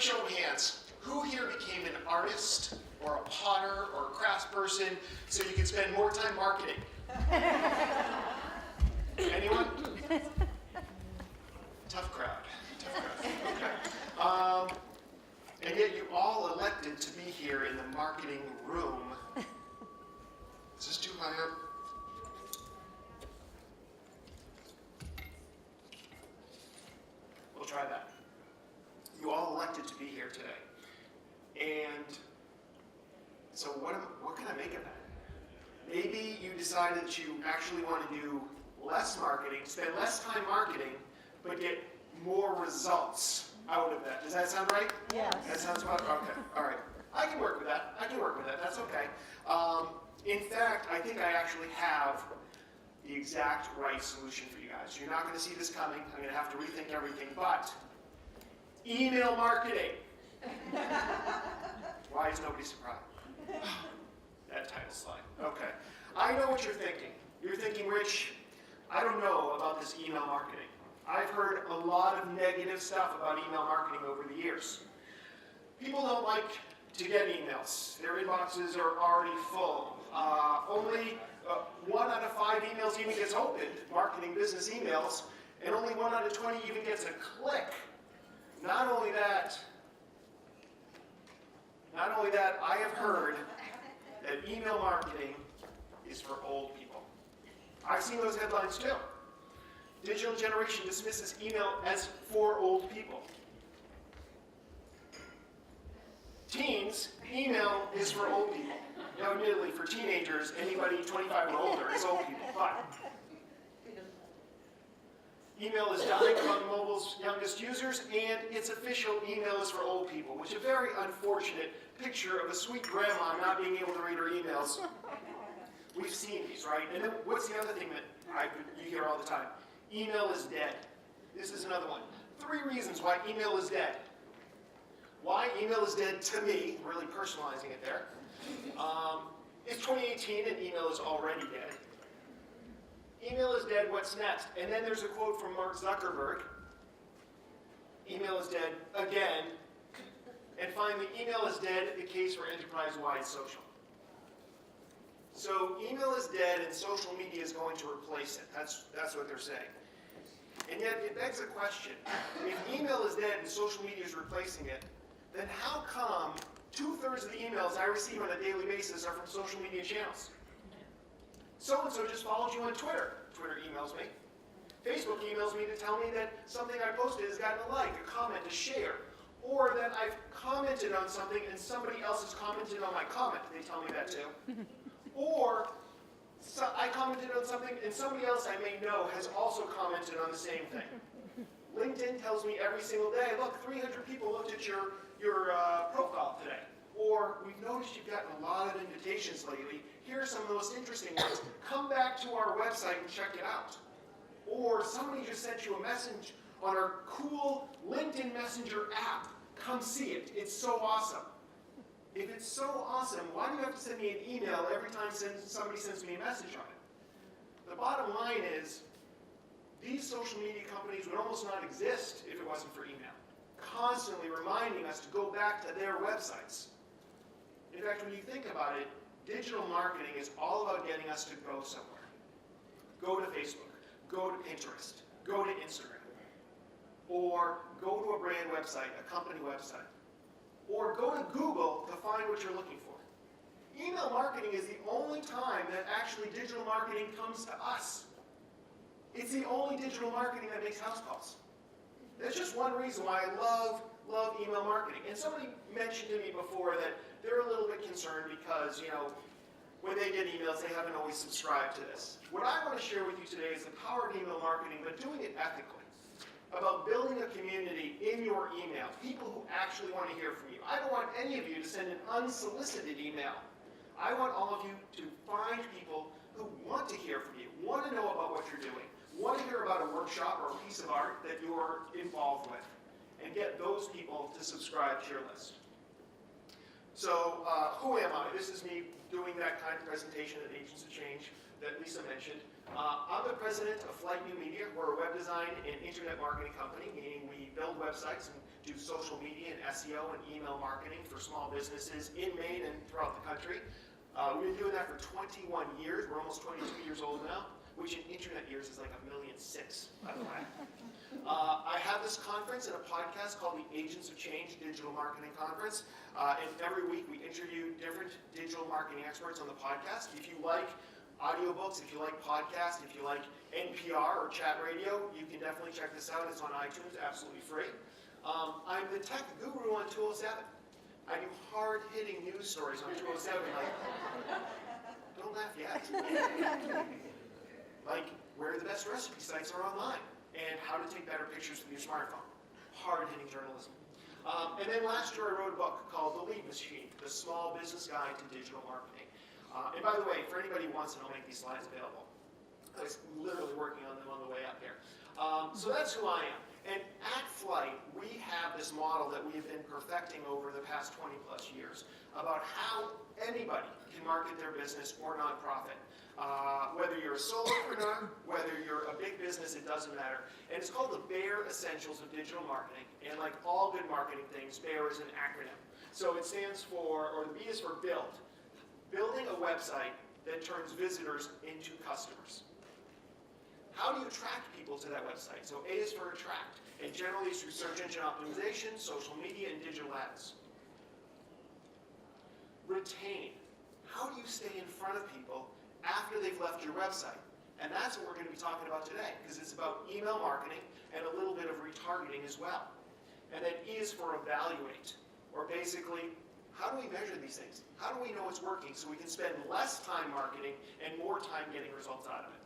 quick show of hands. Who here became an artist or a potter or a craftsperson so you could spend more time marketing? Anyone? Tough crowd. Okay. And yet you all elected to be here in the marketing room. Is this too high up? We'll try that. You all elected to be here today. And so what can I make of that? Maybe you decided that you actually want to do less marketing, spend less time marketing, but get more results out of that. Does that sound right? Yes. That sounds about okay. All right. I can work with that. That's okay. In fact, I think I actually have the exact right solution for you guys. You're not going to see this coming. I'm going to have to rethink everything, but email marketing. Why is nobody surprised? That title slide. Okay. I know what you're thinking. You're thinking, Rich, I don't know about this email marketing. I've heard a lot of negative stuff about email marketing over the years. People don't like to get emails. Their inboxes are already full. Only 1 out of 5 emails even gets opened, marketing business emails, and only 1 out of 20 even gets a click. Not only that, I have heard that email marketing is for old people. I've seen those headlines too. Digital generation dismisses email as for old people. Teens, email is for old people. Now, admittedly, for teenagers, anybody 25 or older is old people, but email is dying among mobile's youngest users, and it's official email is for old people, which is a very unfortunate picture of a sweet grandma not being able to read her emails. We've seen these, right? And then what's the other thing that you hear all the time? Email is dead. This is another one. 3 reasons why email is dead. Why email is dead to me, really personalizing it there. It's 2018 and email is already dead. Email is dead, what's next? And then there's a quote from Mark Zuckerberg. Email is dead again. And finally, email is dead, the case for enterprise-wide social. So email is dead and social media is going to replace it. That's what they're saying. And yet it begs a question. If email is dead and social media is replacing it, then how come 2/3 of the emails I receive on a daily basis are from social media channels? So-and-so just followed you on Twitter. Twitter emails me. Facebook emails me to tell me that something I posted has gotten a like, a comment, a share. Or that I've commented on something and somebody else has commented on my comment. They tell me that too. Or I commented on something and somebody else I may know has also commented on the same thing. LinkedIn tells me every single day, look, 300 people looked at your profile today. Or we've noticed you've gotten a lot of invitations lately. Here are some of the most interesting ones. Come back to our website and check it out. Or somebody just sent you a message on our cool LinkedIn Messenger app. Come see it. It's so awesome. If it's so awesome, why do you have to send me an email every time somebody sends me a message on it? The bottom line is, these social media companies would almost not exist if it wasn't for email. Constantly reminding us to go back to their websites. In fact, when you think about it, digital marketing is all about getting us to go somewhere. Go to Facebook, go to Pinterest, go to Instagram, or go to a brand website, a company website, or go to Google to find what you're looking for. Email marketing is the only time that actually digital marketing comes to us. It's the only digital marketing that makes house calls. That's just one reason why I love email marketing. And somebody mentioned to me before that they're a little bit concerned because, when they get emails, they haven't always subscribed to this. What I want to share with you today is the power of email marketing, but doing it ethically. About building a community in your email, people who actually want to hear from you. I don't want any of you to send an unsolicited email. I want all of you to find people who want to hear from you, want to know about what you're doing, want to hear about a workshop or a piece of art that you're involved with, and get those people to subscribe to your list. So, who am I? This is me doing that kind of presentation at Agents of Change. that Lisa mentioned. I'm the president of Flight New Media. We're a web design and internet marketing company, meaning we build websites and do social media and SEO and email marketing for small businesses in Maine and throughout the country. We've been doing that for 21 years. We're almost 22 years old now, which in internet years is like 1.6 million, by the way. I have this conference and a podcast called the Agents of Change Digital Marketing Conference. And every week we interview different digital marketing experts on the podcast. If you like audiobooks, if you like podcasts, if you like NPR or chat radio, you can definitely check this out. It's on iTunes, absolutely free. I'm the tech guru on 207. I do hard-hitting news stories on 207. Like, don't laugh yet. Like, where the best recipe sites are online and how to take better pictures with your smartphone. Hard-hitting journalism. And then last year I wrote a book called The Lead Machine, The Small Business Guide to Digital Marketing. And by the way, for anybody who wants it, I'll make these slides available. I was literally working on them on the way up here. So that's who I am. And at Flight, we have this model that we have been perfecting over the past 20 plus years about how anybody can market their business or nonprofit. Whether you're a solopreneur, whether you're a big business, it doesn't matter. And it's called the BEAR Essentials of Digital Marketing. And like all good marketing things, BEAR is an acronym. So it stands for, or the B is for build. Building a website that turns visitors into customers. How do you attract people to that website? So A is for attract, and generally it's through search engine optimization, social media, and digital ads. Retain. How do you stay in front of people after they've left your website? And that's what we're going to be talking about today, because it's about email marketing and a little bit of retargeting as well. And then E is for evaluate, or basically, how do we measure these things? How do we know it's working so we can spend less time marketing and more time getting results out of it?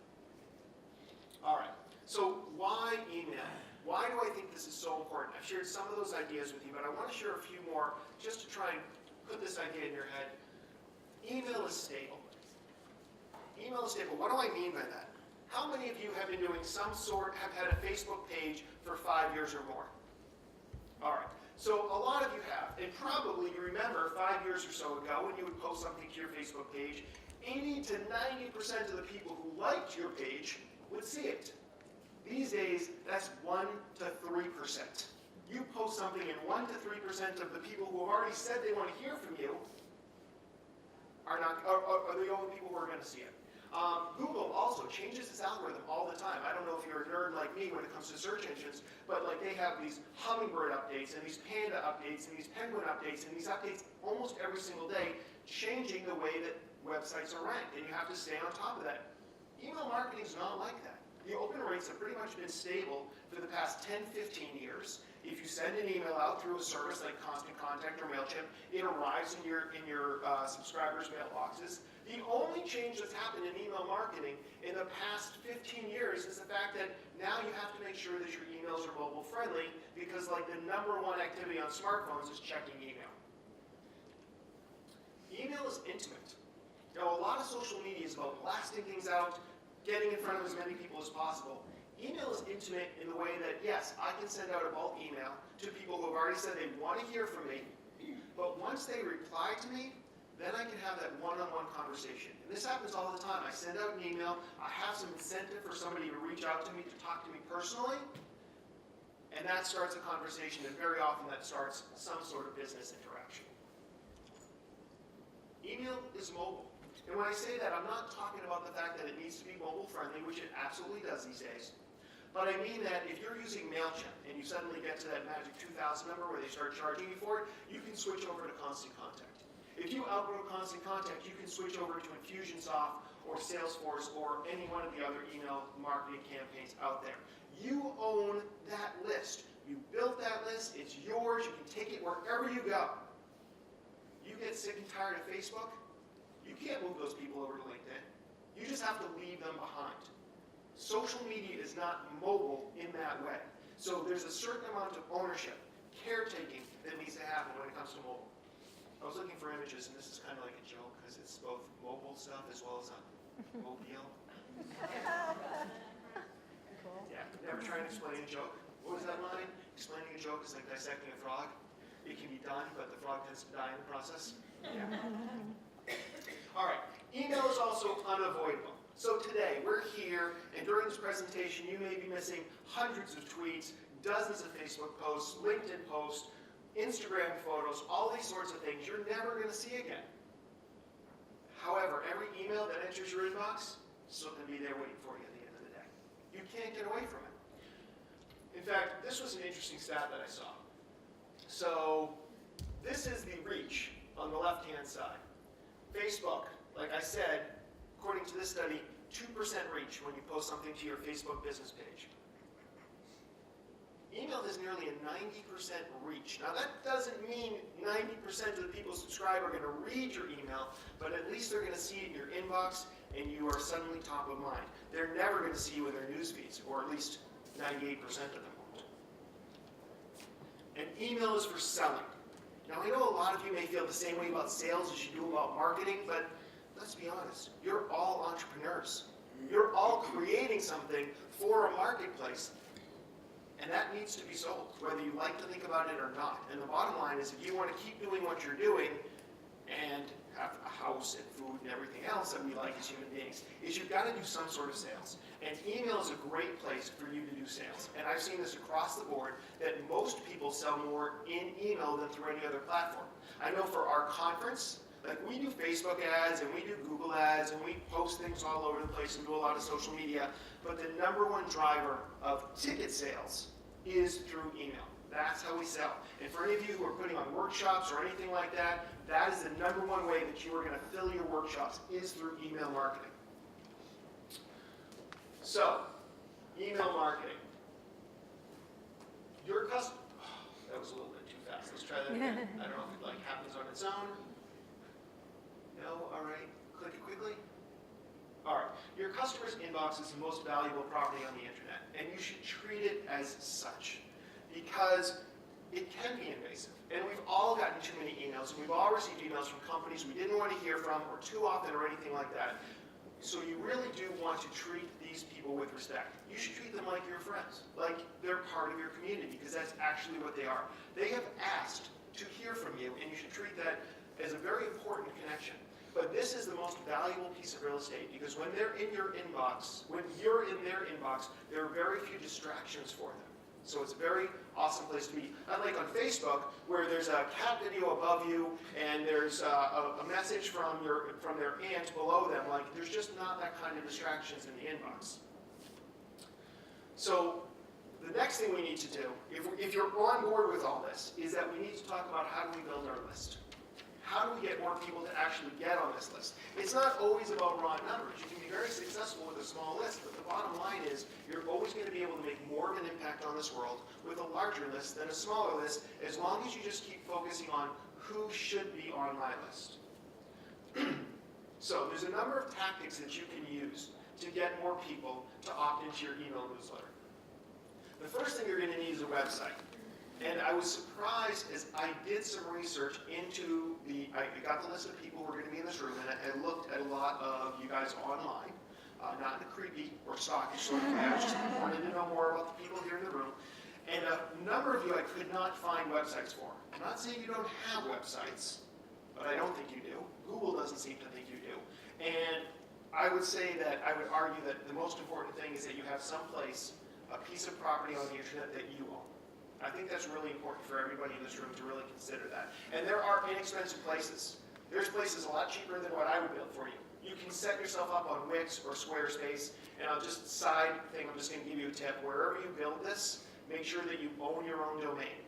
All right, so why email? Why do I think this is so important? I've shared some of those ideas with you, but I want to share a few more just to try and put this idea in your head. Email is stable. Email is stable. What do I mean by that? How many of you have been doing some sort, have had a Facebook page for 5 years or more? All right. So a lot of you have, and probably you remember 5 years or so ago when you would post something to your Facebook page, 80 to 90% of the people who liked your page would see it. These days, that's 1 to 3%. You post something and 1 to 3% of the people who have already said they want to hear from you are the only people who are going to see it. Google also changes its algorithm all the time. I don't know if you're a nerd like me when it comes to search engines, but like they have these hummingbird updates and these panda updates and these penguin updates and these updates almost every single day, changing the way that websites are ranked, and you have to stay on top of that. Email marketing is not like that. The open rates have pretty much been stable for the past 10, 15 years. If you send an email out through a service like Constant Contact or MailChimp, it arrives in your subscribers' mailboxes. The only change that's happened in email marketing in the past 15 years is the fact that now you have to make sure that your emails are mobile friendly, because like the #1 activity on smartphones is checking email. Email is intimate. Now, a lot of social media is about blasting things out, getting in front of as many people as possible. Email is intimate in the way that, yes, I can send out a bulk email to people who have already said they want to hear from me, but once they reply to me, then I can have that one-on-one conversation. And this happens all the time. I send out an email, I have some incentive for somebody to reach out to me, to talk to me personally, and that starts a conversation, and very often that starts some sort of business interaction. Email is mobile. And when I say that, I'm not talking about the fact that it needs to be mobile friendly, which it absolutely does these days. But I mean that if you're using MailChimp and you suddenly get to that magic 2,000 number where they start charging you for it, you can switch over to Constant Contact. If you outgrow Constant Contact, you can switch over to Infusionsoft or Salesforce or any one of the other email marketing campaigns out there. You own that list. You built that list. It's yours. You can take it wherever you go. You get sick and tired of Facebook, you can't move those people over to LinkedIn. You just have to leave them behind. Social media is not mobile in that way. So there's a certain amount of ownership, caretaking that needs to happen when it comes to mobile. I was looking for images, and this is kind of like a joke because it's both mobile stuff as well as a mobile. Yeah, never try and explain a joke. What was that line? Explaining a joke is like dissecting a frog. It can be done, but the frog tends to die in the process. Yeah. All right. Email is also unavoidable. So today, we're here, and during this presentation, you may be missing hundreds of tweets, dozens of Facebook posts, LinkedIn posts, Instagram photos, all these sorts of things you're never going to see again. However, every email that enters your inbox is still going to be there waiting for you at the end of the day. You can't get away from it. In fact, this was an interesting stat that I saw. So this is the reach on the left-hand side. Facebook, like I said, according to this study, 2% reach when you post something to your Facebook business page. Email has nearly a 90% reach. Now that doesn't mean 90% of the people who subscribe are going to read your email, but at least they're going to see it in your inbox and you are suddenly top of mind. They're never going to see you in their news feeds, or at least 98% of them won't. And email is for selling. Now I know a lot of you may feel the same way about sales as you do about marketing, but let's be honest, you're all entrepreneurs. You're all creating something for a marketplace. And that needs to be sold, whether you like to think about it or not. And the bottom line is, if you want to keep doing what you're doing and have a house and food and everything else that we like as human beings, is you've got to do some sort of sales. And email is a great place for you to do sales. And I've seen this across the board, that most people sell more in email than through any other platform. I know for our conference, like we do Facebook ads and we do Google ads and we post things all over the place and do a lot of social media, but the number one driver of ticket sales is through email. That's how we sell. And for any of you who are putting on workshops or anything like that, that is the number one way that you are going to fill your workshops, is through email marketing. So, email marketing. Your customer, that was a little bit too fast. Let's try that again. I don't know if it happens on its own. No, all right. Click it quickly. All right. Your customer's inbox is the most valuable property on the internet, and you should treat it as such, because it can be invasive. And we've all gotten too many emails, and we've all received emails from companies we didn't want to hear from, or too often, or anything like that. So you really do want to treat these people with respect. You should treat them like your friends, like they're part of your community, because that's actually what they are. They have asked to hear from you, and you should treat that as a very important connection. But this is the most valuable piece of real estate, because when they're in your inbox, when you're in their inbox, there are very few distractions for them. So it's a very awesome place to be. Unlike on Facebook, where there's a cat video above you and there's a message from their aunt below them, like there's just not that kind of distractions in the inbox. So the next thing we need to do, if you're on board with all this, is that we need to talk about how do we build our list. How do we get more people to actually get on this list? It's not always about raw numbers. You can be very successful with a small list, but the bottom line is you're always going to be able to make more of an impact on this world with a larger list than a smaller list, as long as you just keep focusing on who should be on my list. So there's a number of tactics that you can use to get more people to opt into your email newsletter. The first thing you're going to need is a website. And I was surprised as I did some research into I got the list of people who were going to be in this room, and I looked at a lot of you guys online, not in a creepy or stalkish sort of way. I just wanted to know more about the people here in the room. And a number of you I could not find websites for. I'm not saying you don't have websites, but I don't think you do. Google doesn't seem to think you do. And I would say that I would argue that the most important thing is that you have someplace, a piece of property on the internet that you own. I think that's really important for everybody in this room to really consider that. And there are inexpensive places. There's places a lot cheaper than what I would build for you. You can set yourself up on Wix or Squarespace, and I'll just side thing, I'm just going to give you a tip. Wherever you build this, make sure that you own your own domain.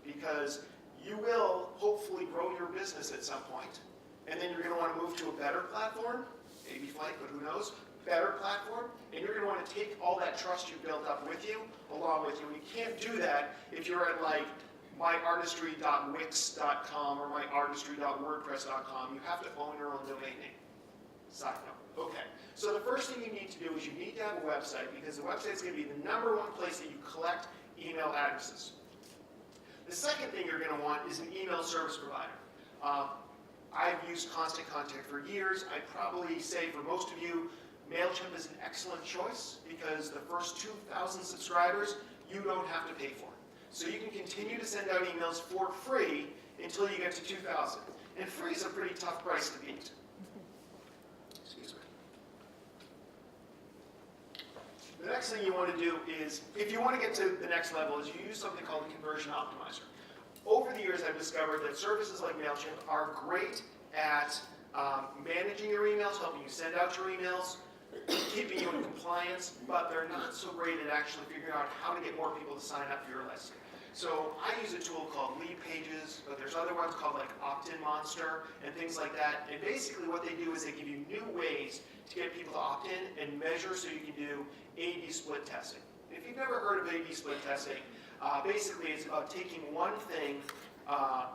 Because you will hopefully grow your business at some point, and then you're going to want to move to a better platform, maybe Flight, but who knows, better platform, and you're going to want to take all that trust you've built up with you, along with you. And you can't do that if you're at like myartistry.wix.com or myartistry.wordpress.com. You have to own your own domain name. Side note. Okay, so the first thing you need to do is you need to have a website, because the website is going to be the number one place that you collect email addresses. The second thing you're going to want is an email service provider. I've used Constant Contact for years. I'd probably say for most of you, MailChimp is an excellent choice, because the first 2,000 subscribers you don't have to pay for. So you can continue to send out emails for free until you get to 2,000. And free is a pretty tough price to beat. Excuse me. next thing you want to do is, if you want to get to the next level, is you use something called the Conversion Optimizer. Over the years, I've discovered that services like MailChimp are great at managing your emails, helping you send out your emails, keeping you in compliance, but they're not so great at actually figuring out how to get more people to sign up for your list. So I use a tool called Lead Pages, but there's other ones called like Opt-in Monster and things like that. And basically what they do is they give you new ways to get people to opt in and measure so you can do A/B split testing. If you've never heard of A/B split testing, basically it's about taking one thing,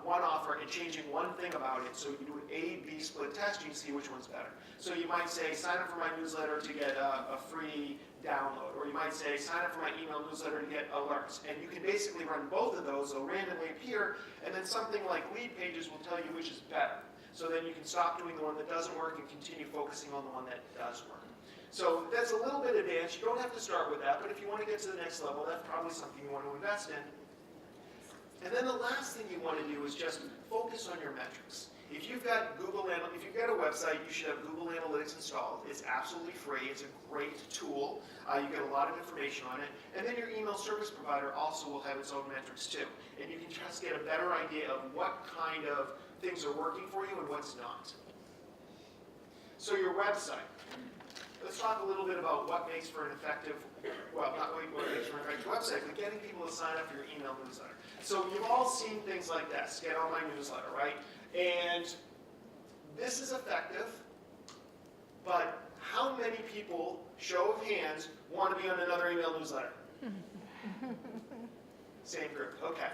one offer, and changing one thing about it. So you can do an A/B split test, you can see which one's better. So you might say, sign up for my newsletter to get a free download, or you might say, sign up for my email newsletter to get alerts. And you can basically run both of those, they'll randomly appear, and then something like Lead Pages will tell you which is better. So then you can stop doing the one that doesn't work and continue focusing on the one that does work. So that's a little bit advanced. You don't have to start with that, but if you want to get to the next level, that's probably something you want to invest in. And then the last thing you want to do is just focus on your metrics. If you've got if you've got a website, you should have Google Analytics installed. It's absolutely free. It's a great tool. You get a lot of information on it. And then your email service provider also will have its own metrics too. And you can just get a better idea of what kind of things are working for you and what's not. So your website. Let's talk a little bit about what makes for an effective, well, not what makes for an effective website, but getting people to sign up for your email newsletter. So you've all seen things like this, get on my newsletter, right? And this is effective, but how many people, show of hands, want to be on another email newsletter? Same group, okay.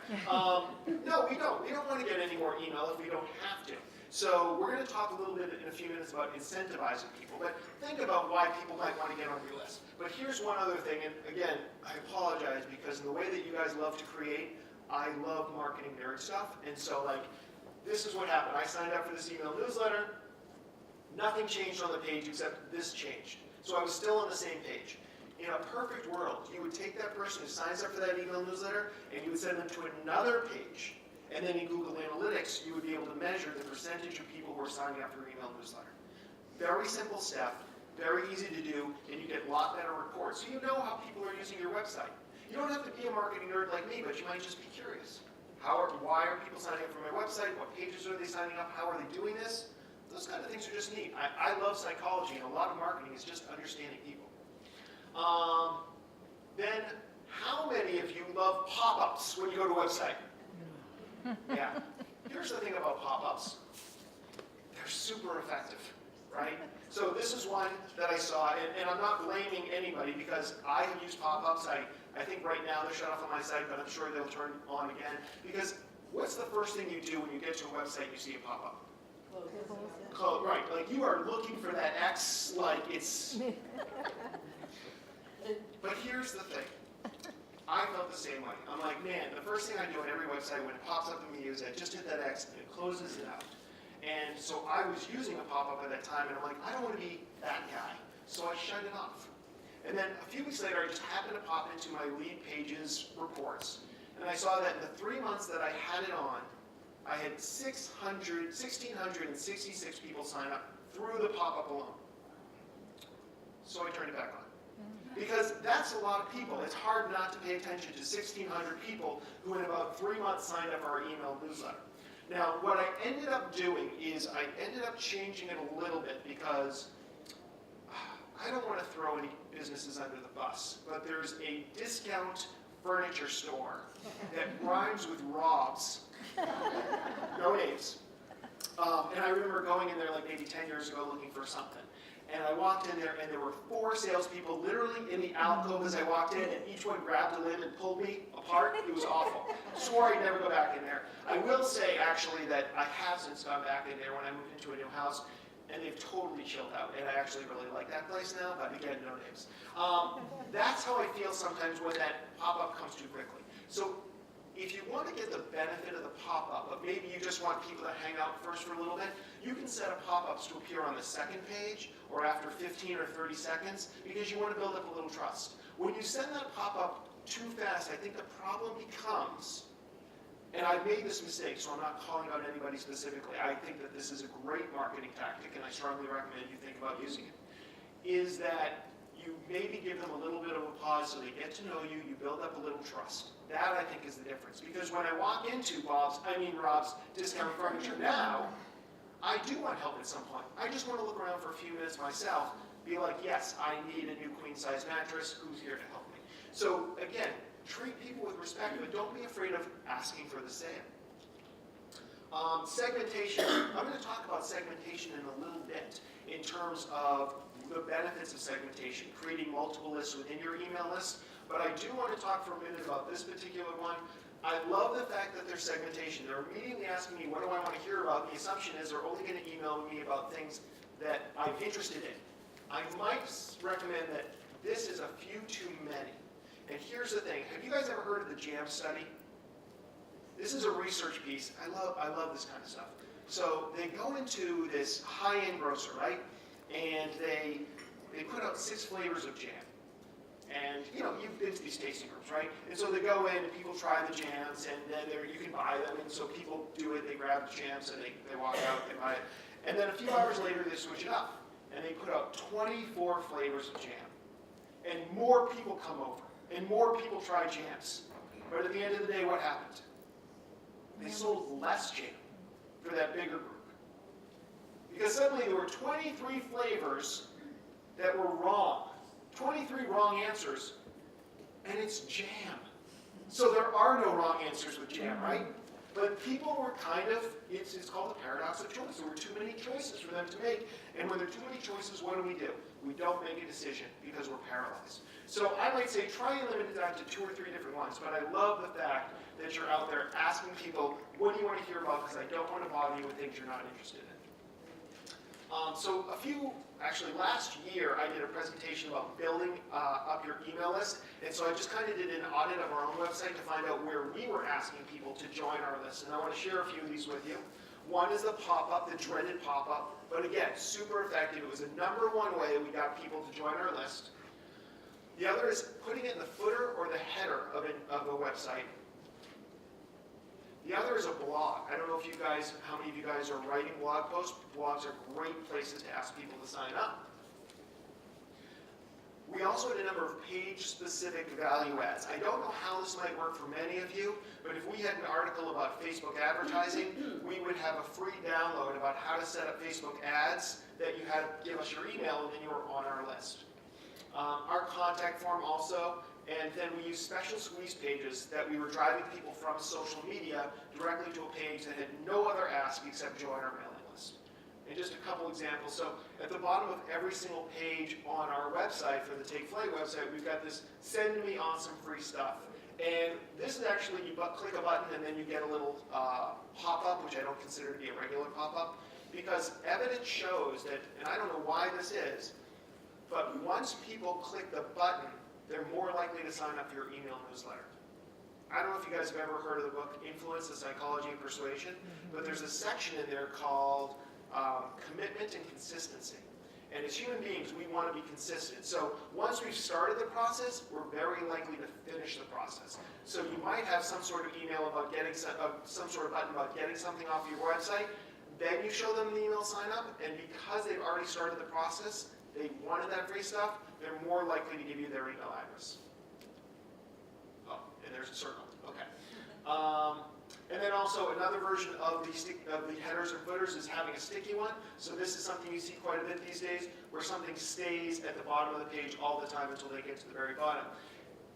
No, we don't. We don't want to get any more email if we don't have to. So we're going to talk a little bit in a few minutes about incentivizing people, but think about why people might want to get on your list. But here's one other thing, and again, I apologize because in the way that you guys love to create, I love marketing nerd stuff, and so like, this is what happened. I signed up for this email newsletter, nothing changed on the page except this changed. So I was still on the same page. In a perfect world, you would take that person who signs up for that email newsletter and you would send them to another page. And then in Google Analytics, you would be able to measure the percentage of people who are signing up for your email newsletter. Very simple step, very easy to do, and you get a lot better reports. So you know how people are using your website. You don't have to be a marketing nerd like me, but you might just be curious. Why are people signing up for my website? What pages are they signing up? How are they doing this? Those kind of things are just neat. I love psychology, and a lot of marketing is just understanding people. Then, how many of you love pop-ups when you go to a website? Yeah. Here's the thing about pop-ups. They're super effective, right? So this is one that I saw, and I'm not blaming anybody because I have used pop-ups. I think right now they're shut off on my site, but I'm sure they'll turn on again. Because what's the first thing you do when you get to a website and you see a pop-up? Close. Right, like you are looking for that X, like it's... But here's the thing. I felt the same way. I'm like, man, the first thing I do on every website when it pops up in me is I just hit that X and it closes it out. And so I was using a pop-up at that time, and I'm like, I don't want to be that guy. So I shut it off. And then a few weeks later, I just happened to pop into my Lead Pages reports. And I saw that in the 3 months that I had it on, I had 1,666 people sign up through the pop-up alone. So I turned it back on. Because that's a lot of people. It's hard not to pay attention to 1,600 people who in about 3 months signed up for our email newsletter. Now, what I ended up doing is I ended up changing it a little bit because I don't want to throw any businesses under the bus, but there's a discount furniture store that rhymes with Rob's. No names. And I remember going in there like maybe 10 years ago looking for something. And I walked in there, and there were 4 salespeople literally in the alcove as I walked in, and each one grabbed a limb and pulled me apart. It was awful. Swore I'd never go back in there. I will say, actually, that I have since gone back in there when I moved into a new house, and they've totally chilled out. And I actually really like that place now, but again, no names. That's how I feel sometimes when that pop-up comes too quickly. So if you want to get the benefit of the pop-up, but maybe you just want people to hang out first for a little bit, you can set up pop-ups to appear on the second page or after 15 or 30 seconds because you want to build up a little trust. When you send that pop-up too fast, I think the problem becomes, and I've made this mistake, so I'm not calling out anybody specifically. I think that this is a great marketing tactic, and I strongly recommend you think about using it, is that you you maybe give them a little bit of a pause so they get to know you, you build up a little trust. That, I think, is the difference. Because when I walk into Rob's Discount Furniture now, I do want help at some point. I just want to look around for a few minutes myself, be like, yes, I need a new queen-size mattress. Who's here to help me? So, again, treat people with respect, but don't be afraid of asking for the sale. Segmentation. I'm going to talk about segmentation in a little bit in terms of the benefits of segmentation, creating multiple lists within your email list. But I do want to talk for a minute about this particular one. I love the fact that there's segmentation. They're immediately asking me, what do I want to hear about? The assumption is they're only going to email me about things that I'm interested in. I might recommend that this is a few too many. And here's the thing. Have you guys ever heard of the JAM study? This is a research piece. I love this kind of stuff. So they go into this high-end grocer, right? And they put out 6 flavors of jam. And, you know, you've been to these tasting rooms, right? And so they go in and people try the jams, and then you can buy them. And so people do it. They grab the jams, and they walk out, they buy it. And then a few hours later, they switch it up. And they put out 24 flavors of jam. And more people come over. And more people try jams. But at the end of the day, what happened? They sold less jam for that bigger group. Because suddenly there were 23 flavors that were wrong. 23 wrong answers, and it's jam. So there are no wrong answers with jam, right? But people were kind of, it's called the paradox of choice. There were too many choices for them to make. And when there are too many choices, what do? We don't make a decision because we're paralyzed. So I might say try and limit it down to 2 or 3 different ones. But I love the fact that you're out there asking people, what do you want to hear about? Because I don't want to bother you with things you're not interested in. Actually last year I did a presentation about building up your email list. And so I just kind of did an audit of our own website to find out where we were asking people to join our list. And I want to share a few of these with you. One is the pop-up, the dreaded pop-up. But again, super effective. It was the #1 way we got people to join our list. The other is putting it in the footer or the header of a website. The other is a blog. I don't know how many of you guys are writing blog posts. Blogs are great places to ask people to sign up. We also had a number of page-specific value adds. I don't know how this might work for many of you, but if we had an article about Facebook advertising, we would have a free download about how to set up Facebook ads that you had to give us your email and then you were on our list. Our contact form also. And then we used special squeeze pages that we were driving people from social media directly to a page that had no other ask except join our mailing list. And just a couple examples. So at the bottom of every single page on our website, for the Take Flight website, we've got this send me awesome free stuff. And this is actually, you click a button and then you get a little pop-up, which I don't consider to be a regular pop-up, because evidence shows that, and I don't know why this is, but once people click the button, they're more likely to sign up for your email newsletter. I don't know if you guys have ever heard of the book Influence, the Psychology of Persuasion, but there's a section in there called Commitment and Consistency. And as human beings, we want to be consistent. So once we've started the process, we're very likely to finish the process. So you might have some sort of email about getting some sort of button about getting something off your website. Then you show them the email sign up, and because they've already started the process, they wanted that free stuff, they're more likely to give you their email address. Oh, and there's a circle. Okay. And then also another version of the headers and footers is having a sticky one. So this is something you see quite a bit these days, where something stays at the bottom of the page all the time until they get to the very bottom.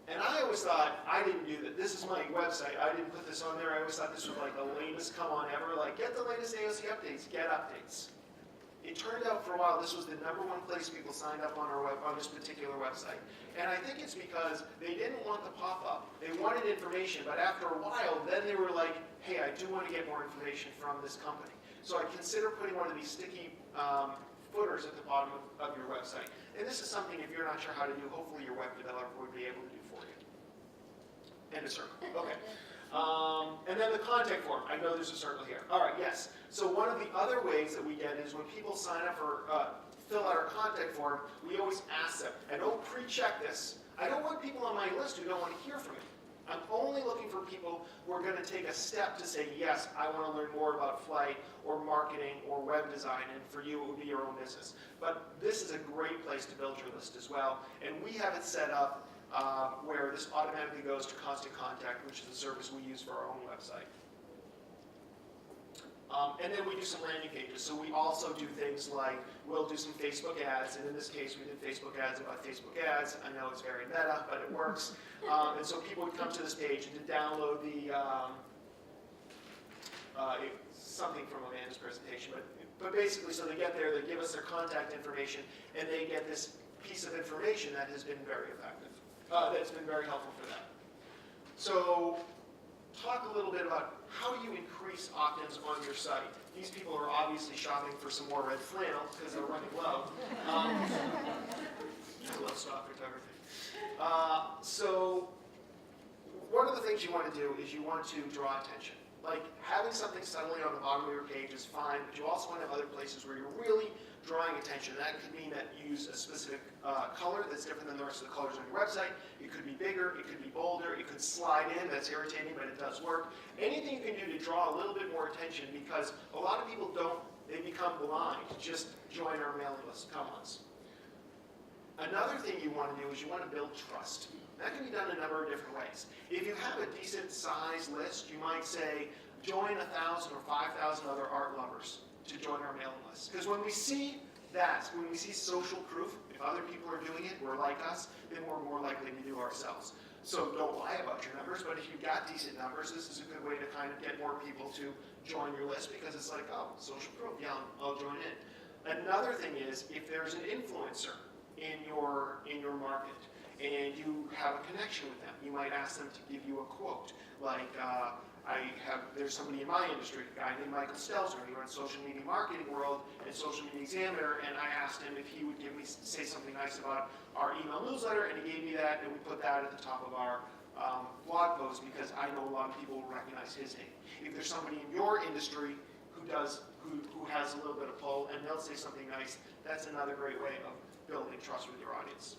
And I always thought, I didn't do that. This is my website. I didn't put this on there. I always thought this was like the latest come on ever. Like, get the latest AOC updates, get updates. It turned out for a while this was the #1 place people signed up on this particular website. And I think it's because they didn't want the pop-up. They wanted information, but after a while, then they were like, hey, I do want to get more information from this company. So I consider putting one of these sticky footers at the bottom of your website. And this is something, if you're not sure how to do, hopefully your web developer would be able to do for you. And a circle. Okay. And then the contact form. I know there's a circle here. All right, yes. So one of the other ways that we get is when people sign up for, fill out our contact form, we always ask them, and don't pre-check this. I don't want people on my list who don't want to hear from me. I'm only looking for people who are going to take a step to say, yes, I want to learn more about flight or marketing or web design, and for you it would be your own business. But this is a great place to build your list as well, and we have it set up where this automatically goes to Constant Contact, which is a service we use for our own website. And then we do some landing pages. So we also do things like, we'll do some Facebook ads, and in this case we did Facebook ads about Facebook ads. I know it's very meta, but it works. And so people would come to this page and to download the, something from Amanda's presentation, but basically, so they get there, they give us their contact information, and they get this piece of information that has been very effective, that's been very helpful for them. So talk a little bit about how do you increase opt-ins on your site. These people are obviously shopping for some more red flannel because they're running low. I love stock photography. So one of the things you want to do is you want to draw attention. Like having something suddenly on the bottom of your page is fine, but you also want to have other places where you're really drawing attention. That could mean that you use a specific color that's different than the rest of the colors on your website. It could be bigger, it could be bolder, it could slide in, that's irritating, but it does work. Anything you can do to draw a little bit more attention, because a lot of people don't, they become blind. Just join our mailing list, come once. Another thing you want to do is you want to build trust. That can be done a number of different ways. If you have a decent size list, you might say, join 1,000 or 5,000 other art lovers to join our mailing list. Because when we see that, when we see social proof, if other people are doing it, we're like us, then we're more likely to do ourselves. So don't lie about your numbers, but if you've got decent numbers, this is a good way to kind of get more people to join your list, because it's like, oh, social proof, yeah, I'll join in. Another thing is, if there's an influencer in your market, and you have a connection with them, you might ask them to give you a quote. Like, there's somebody in my industry, a guy named Michael Stelzer, he runs Social Media Marketing World and Social Media Examiner, and I asked him if he would say something nice about our email newsletter, and he gave me that, and we put that at the top of our blog post, because I know a lot of people will recognize his name. If there's somebody in your industry who has a little bit of pull, and they'll say something nice, that's another great way of building trust with your audience.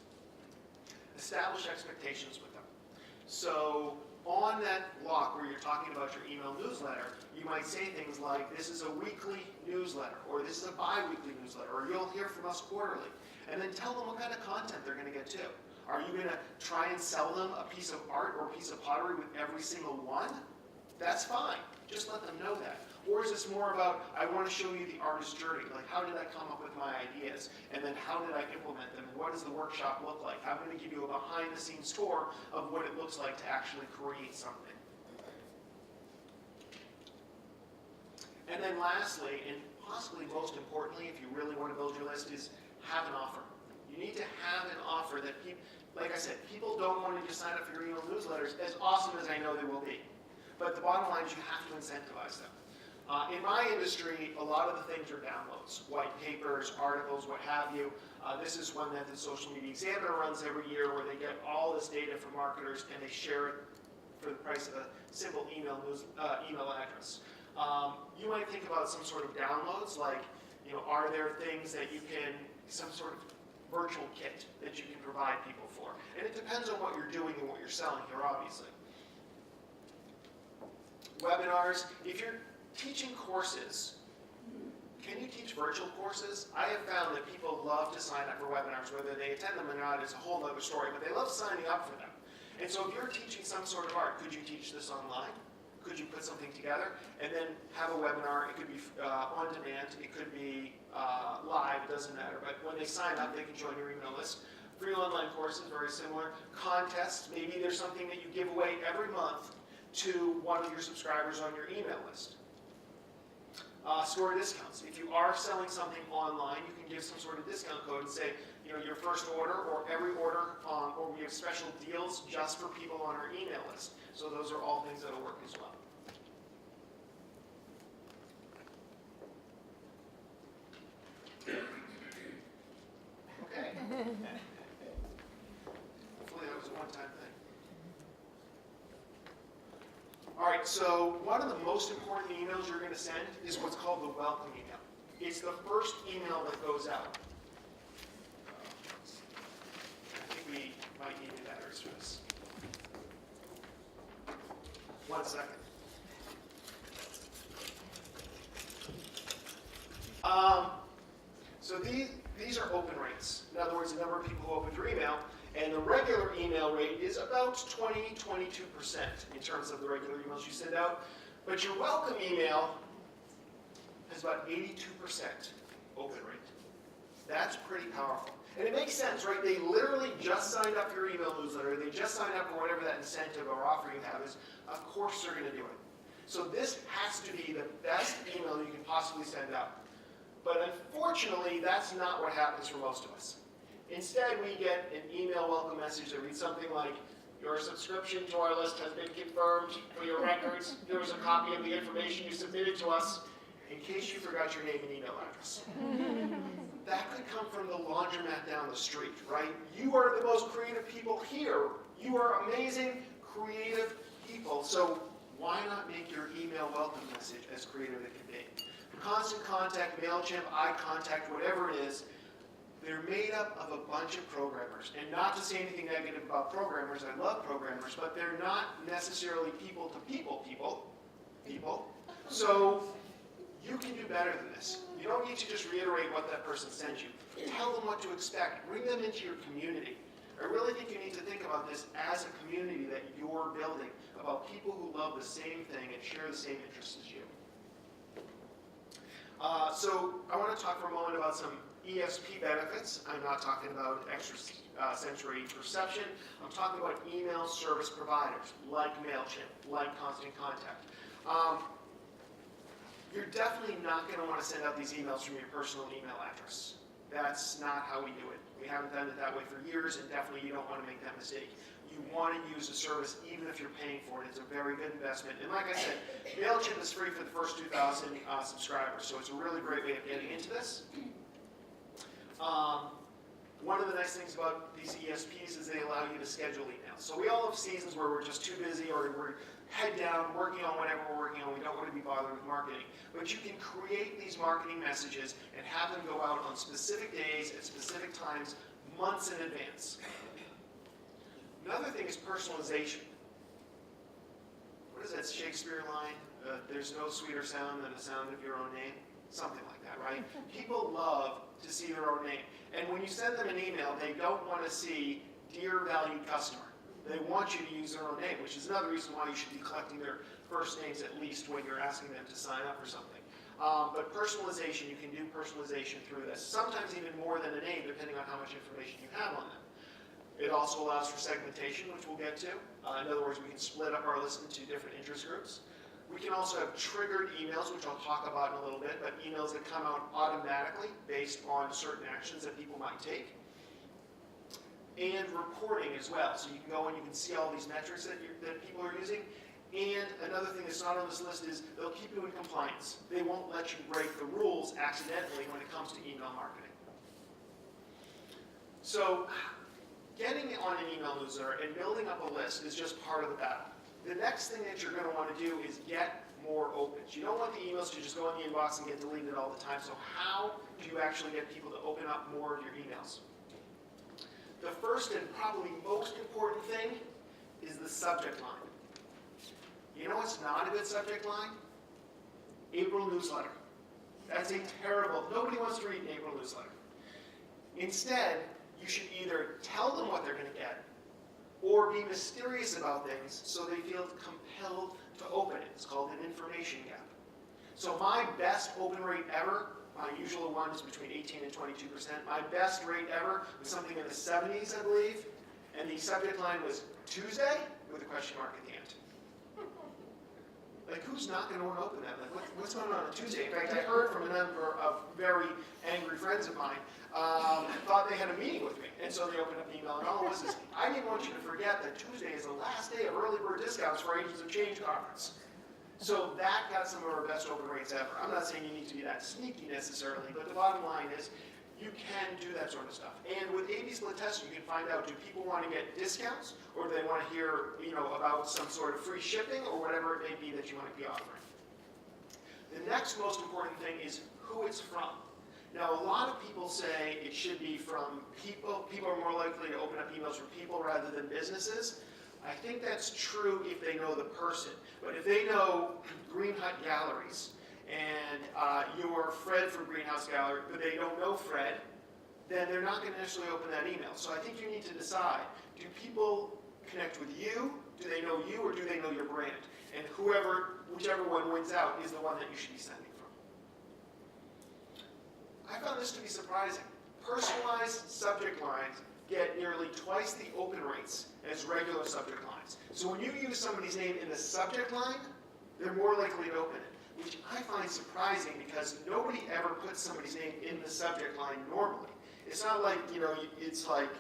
Establish expectations with them. So on that block where you're talking about your email newsletter, you might say things like, this is a weekly newsletter, or this is a bi-weekly newsletter, or you'll hear from us quarterly. And then tell them what kind of content they're going to get too. Are you going to try and sell them a piece of art or a piece of pottery with every single one? That's fine. Just let them know that. Or is this more about, I want to show you the artist's journey, like how did I come up with my ideas, and then how did I implement them, and what does the workshop look like? I'm going to give you a behind-the-scenes tour of what it looks like to actually create something. And then lastly, and possibly most importantly, if you really want to build your list, is have an offer. You need to have an offer that people, like I said, people don't want to just sign up for your email newsletters, as awesome as I know they will be. But the bottom line is you have to incentivize them. In my industry, a lot of the things are downloads, white papers, articles, what have you. This is one that the Social Media Examiner runs every year, where they get all this data from marketers and they share it for the price of a simple email address. You might think about some sort of downloads, like, are there things that you can, some sort of virtual kit that you can provide people for? And it depends on what you're doing and what you're selling here, obviously. Webinars, if you're teaching courses, can you teach virtual courses? I have found that people love to sign up for webinars, whether they attend them or not is a whole other story, but they love signing up for them. And so if you're teaching some sort of art, could you teach this online? Could you put something together and then have a webinar? It could be on demand, it could be live, it doesn't matter, but when they sign up, they can join your email list. Free online courses, very similar. Contests, maybe there's something that you give away every month to one of your subscribers on your email list. Store discounts. If you are selling something online, you can give some sort of discount code and say, your first order or every order, or we have special deals just for people on our email list. So those are all things that will work as well. Okay. Hopefully that was a one-time thing. All right, so one of the most important emails you're going to send is what's called the welcome email. It's the first email that goes out. I think we might need the batteries for this. 1 second. So these are open rates. In other words, the number of people who opened your email. And the regular email rate is about 22% in terms of the regular emails you send out. But your welcome email has about 82% open rate. That's pretty powerful. And it makes sense, right? They literally just signed up for your email newsletter. They just signed up for whatever that incentive or offer you have is. Of course they're going to do it. So this has to be the best email you can possibly send out. But unfortunately, that's not what happens for most of us. Instead, we get an email welcome message that reads something like, your subscription to our list has been confirmed. For your records, here is a copy of the information you submitted to us, in case you forgot your name and email address. That could come from the laundromat down the street, right? You are the most creative people here. You are amazing, creative people. So why not make your email welcome message as creative as it can be? Constant Contact, MailChimp, iContact, whatever it is, they're made up of a bunch of programmers. And not to say anything negative about programmers, I love programmers, but they're not necessarily people to people. So you can do better than this. You don't need to just reiterate what that person sent you. Tell them what to expect. Bring them into your community. I really think you need to think about this as a community that you're building, about people who love the same thing and share the same interests as you. So I want to talk for a moment about some ESP benefits. I'm not talking about extrasensory perception. I'm talking about email service providers like MailChimp, like Constant Contact. You're definitely not going to want to send out these emails from your personal email address. That's not how we do it. We haven't done it that way for years, and definitely you don't want to make that mistake. You want to use the service even if you're paying for it. It's a very good investment. And like I said, MailChimp is free for the first 2,000 subscribers, so it's a really great way of getting into this. One of the nice things about these ESPs is they allow you to schedule emails. So we all have seasons where we're just too busy or we're head down working on whatever we're working on. We don't want to be bothered with marketing. But you can create these marketing messages and have them go out on specific days at specific times, months in advance. Another thing is personalization. What is that Shakespeare line? There's no sweeter sound than the sound of your own name. Something like that, right? People love to see their own name. And when you send them an email, they don't want to see, dear valued customer. They want you to use their own name, which is another reason why you should be collecting their first names at least when you're asking them to sign up for something. But personalization, you can do personalization through this. Sometimes even more than a name, depending on how much information you have on them. It also allows for segmentation, which we'll get to. In other words, we can split up our list into different interest groups. We can also have triggered emails, which I'll talk about in a little bit, but emails that come out automatically based on certain actions that people might take. And reporting as well. So you can go and you can see all these metrics that people are using. And another thing that's not on this list is they'll keep you in compliance. They won't let you break the rules accidentally when it comes to email marketing. So getting on an email newsletter and building up a list is just part of the battle. The next thing that you're going to want to do is get more opens. You don't want the emails to just go in the inbox and get deleted all the time. So how do you actually get people to open up more of your emails? The first and probably most important thing is the subject line. You know what's not a good subject line? April newsletter. That's a terrible, nobody wants to read an April newsletter. Instead, you should either tell them what they're going to get or be mysterious about things so they feel compelled to open it. It's called an information gap. So my best open rate ever, my usual one is between 18 and 22%. My best rate ever was something in the 70s, I believe, and the subject line was Tuesday with a question mark at the end. Like, who's not going to want to open that? Like, what's going on Tuesday? In fact, I heard from a number of very angry friends of mine thought they had a meeting with me, and so they opened up an email, and all it was is, I didn't want you to forget that Tuesday is the last day of early bird discounts for Agents of Change conference. So that got some of our best open rates ever. I'm not saying you need to be that sneaky necessarily, but the bottom line is you can do that sort of stuff. And with A/B split testing, you can find out, do people want to get discounts, or do they want to hear, about some sort of free shipping or whatever it may be that you want to be offering. The next most important thing is who it's from. Now, a lot of people say it should be from people. People are more likely to open up emails from people rather than businesses. I think that's true if they know the person. But if they know Green Hut Galleries and you're Fred from Greenhouse Gallery, but they don't know Fred, then they're not going to necessarily open that email. So I think you need to decide, do people connect with you? Do they know you, or do they know your brand? And whichever one wins out is the one that you should be sending from. I found this to be surprising. Personalized subject lines get nearly twice the open rates as regular subject lines. So when you use somebody's name in the subject line, they're more likely to open it, which I find surprising because nobody ever puts somebody's name in the subject line normally. It's not like, it's like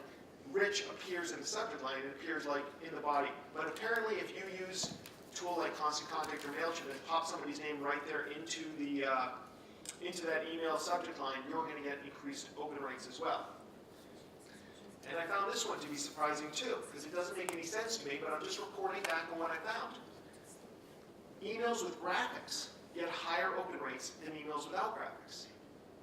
Rich appears in the subject line, it appears like in the body. But apparently if you use a tool like Constant Contact or MailChimp and pop somebody's name right there into that email subject line, you're going to get increased open rates as well. And I found this one to be surprising too, because it doesn't make any sense to me, but I'm just reporting back on what I found. Emails with graphics get higher open rates than emails without graphics.